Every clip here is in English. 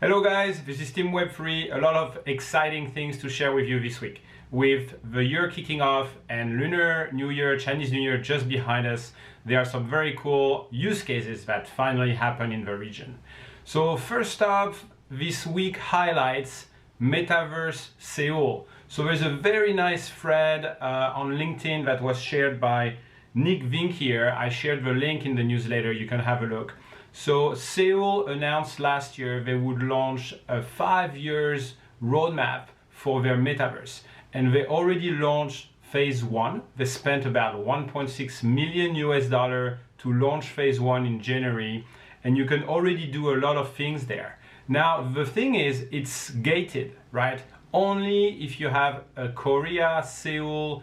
Hello guys, this is Team Web3. A lot of exciting things to share with you this week. With the year kicking off and Lunar New Year, Chinese New Year just behind us, there are some very cool use cases that finally happen in the region. So first up, this week highlights Metaverse Seoul. So there's a very nice thread on LinkedIn that was shared by Nick Vink here. I shared the link in the newsletter, you can have a look. So Seoul announced last year they would launch a 5 years roadmap for their metaverse. And they already launched phase one. They spent about 1.6 million US dollar to launch phase one in January. And you can already do a lot of things there. Now, the thing is, it's gated, right? Only if you have a Korea Seoul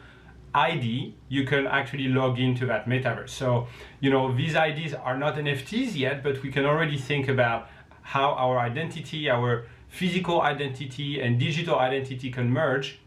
ID, you can actually log into that metaverse. So, these IDs are not NFTs yet, but we can already think about how our identity, our physical identity and digital identity can merge.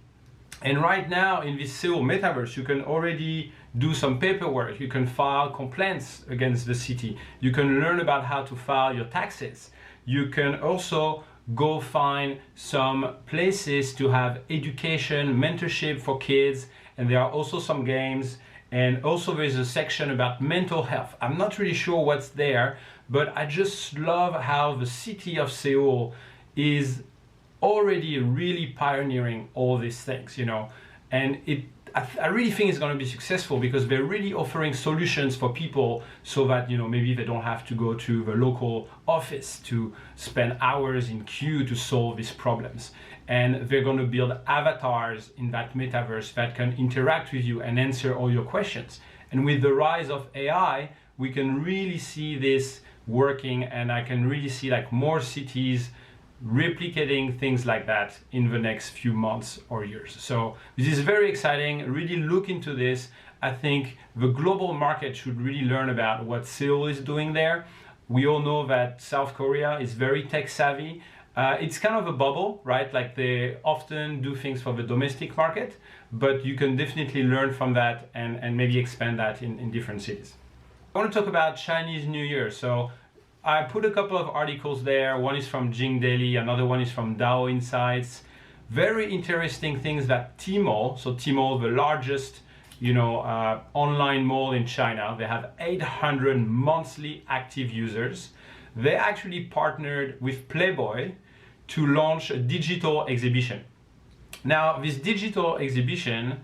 And right now in this Seoul metaverse, you can already do some paperwork. You can file complaints against the city. You can learn about how to file your taxes. You can also go find some places to have education, mentorship for kids. And there are also some games, and also there's a section about mental health. I'm not really sure what's there, but I just love how the city of Seoul is already really pioneering all these things, and I really think it's going to be successful because they're really offering solutions for people so that, maybe they don't have to go to the local office to spend hours in queue to solve these problems. And they're going to build avatars in that metaverse that can interact with you and answer all your questions. And with the rise of AI, we can really see this working, and I can really see more cities replicating things like that in the next few months or years. So this is very exciting. Really look into this. I think the global market should really learn about what Seoul is doing there. We all know that South Korea is very tech savvy. It's kind of a bubble, right? They often do things for the domestic market, but you can definitely learn from that and maybe expand that in different cities. I want to talk about Chinese New Year. So I put a couple of articles there. One is from Jing Daily, another one is from DAO Insights. Very interesting things that Tmall, so Tmall, the largest online mall in China, they have 800 monthly active users. They actually partnered with Playboy to launch a digital exhibition. Now, this digital exhibition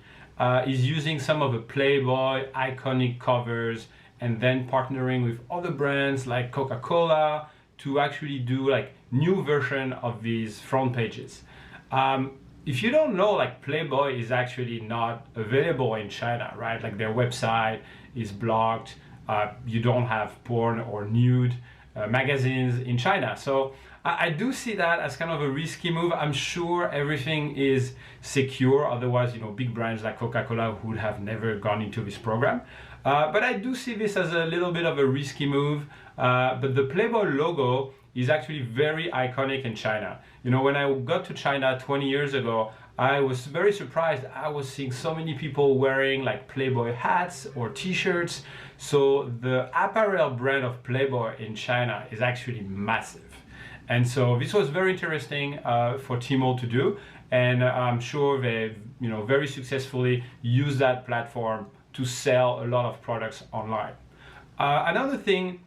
is using some of the Playboy iconic covers and then partnering with other brands like Coca-Cola to actually do new version of these front pages. If you don't know, Playboy is actually not available in China, right? Their website is blocked. You don't have porn or nude magazines in China. So I do see that as kind of a risky move. I'm sure everything is secure. Otherwise, big brands like Coca-Cola would have never gone into this program. But I do see this as a little bit of a risky move. But the Playboy logo is actually very iconic in China. When I got to China 20 years ago, I was very surprised. I was seeing so many people wearing Playboy hats or t-shirts. So the apparel brand of Playboy in China is actually massive. And so this was very interesting for Tmall to do. And I'm sure they've very successfully used that platform to sell a lot of products online. Another thing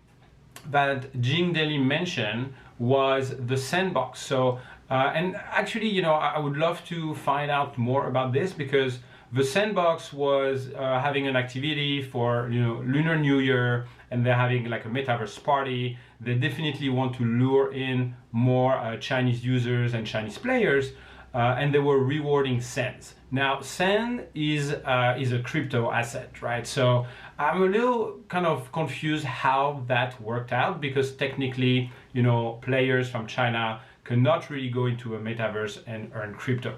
that Jing Daily mentioned was the Sandbox. So, and actually, I would love to find out more about this because the Sandbox was having an activity for Lunar New Year, and they're having a metaverse party. They definitely want to lure in more Chinese users and Chinese players. And they were rewarding Sands. Now, Sand is a crypto asset, right? So I'm a little kind of confused how that worked out because technically, players from China cannot really go into a metaverse and earn crypto,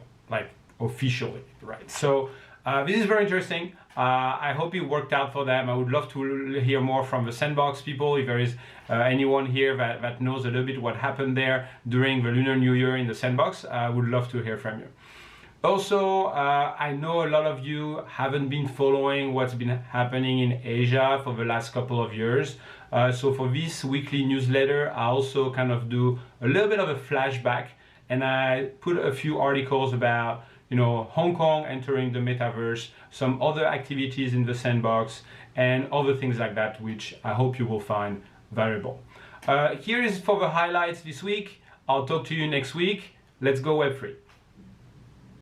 officially, right? So this is very interesting. I hope it worked out for them. I would love to hear more from the Sandbox people. If there is anyone here that knows a little bit what happened there during the Lunar New Year in the Sandbox, I would love to hear from you. Also, I know a lot of you haven't been following what's been happening in Asia for the last couple of years. So for this weekly newsletter, I also kind of do a little bit of a flashback, and I put a few articles about, Hong Kong entering the metaverse, some other activities in the sandbox, and other things like that, which I hope you will find valuable. Here is for the highlights this week. I'll talk to you next week. Let's go Web3.